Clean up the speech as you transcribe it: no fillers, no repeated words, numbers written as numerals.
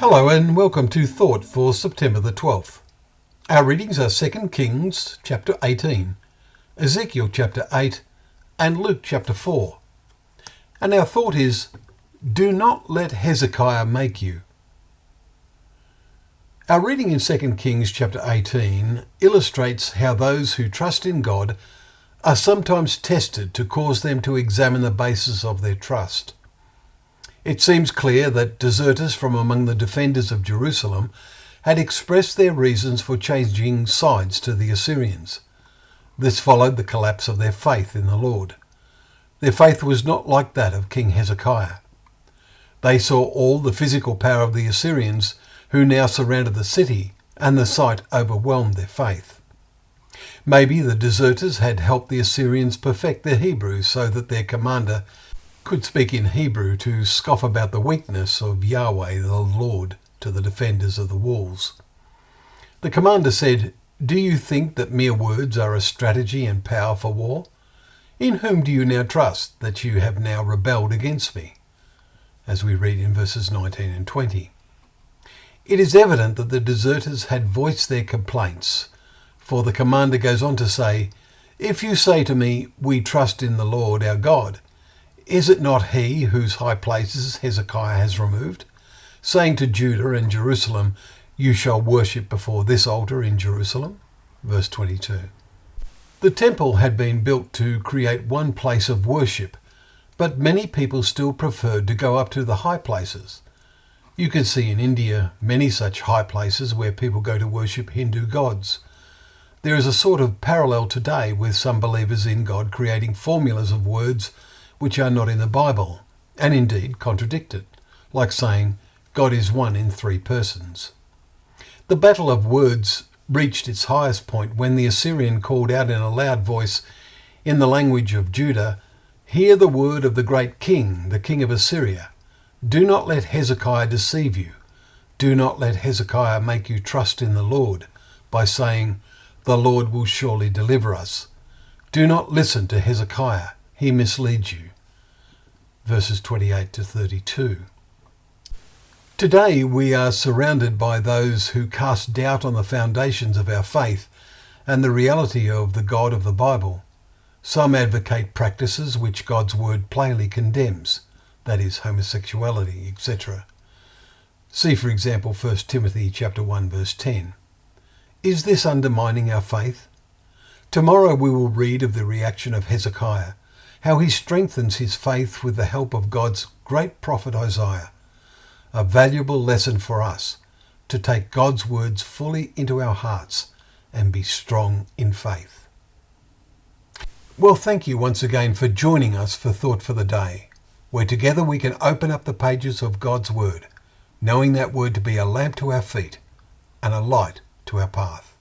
Hello and welcome to Thought for September the 12th. Our readings are 2 Kings chapter 18, Ezekiel chapter 8 and Luke chapter 4. And our thought is, do not let Hezekiah make you. Our reading in 2 Kings chapter 18 illustrates how those who trust in God are sometimes tested to cause them to examine the basis of their trust. It seems clear that deserters from among the defenders of Jerusalem had expressed their reasons for changing sides to the Assyrians. This followed the collapse of their faith in the Lord. Their faith was not like that of King Hezekiah. They saw all the physical power of the Assyrians who now surrounded the city, and the sight overwhelmed their faith. Maybe the deserters had helped the Assyrians perfect their Hebrew so that their commander could speak in Hebrew to scoff about the weakness of Yahweh the Lord to the defenders of the walls. The commander said, "Do you think that mere words are a strategy and power for war? In whom do you now trust that you have now rebelled against me?" As we read in verses 19 and 20. It is evident that the deserters had voiced their complaints, for the commander goes on to say, "If you say to me, 'We trust in the Lord our God,' is it not he whose high places Hezekiah has removed, saying to Judah and Jerusalem, 'You shall worship before this altar in Jerusalem'?" Verse 22. The temple had been built to create one place of worship, but many people still preferred to go up to the high places. You can see in India many such high places where people go to worship Hindu gods. There is a sort of parallel today with some believers in God creating formulas of words which are not in the Bible, and indeed contradicted, like saying God is one in three persons. The battle of words reached its highest point when the Assyrian called out in a loud voice in the language of Judah, "Hear the word of the great king, the king of Assyria. Do not let Hezekiah deceive you. Do not let Hezekiah make you trust in the Lord by saying, 'The Lord will surely deliver us.' Do not listen to Hezekiah. He misleads you." Verses 28 to 32. Today we are surrounded by those who cast doubt on the foundations of our faith and the reality of the God of the Bible. Some advocate practices which God's word plainly condemns, that is, homosexuality, etc. See, for example, 1 Timothy chapter 1, verse 10. Is this undermining our faith? Tomorrow we will read of the reaction of Hezekiah, how he strengthens his faith with the help of God's great prophet Isaiah. A valuable lesson for us to take God's words fully into our hearts and be strong in faith. Well, thank you once again for joining us for Thought for the Day, where together we can open up the pages of God's word, knowing that word to be a lamp to our feet and a light to our path.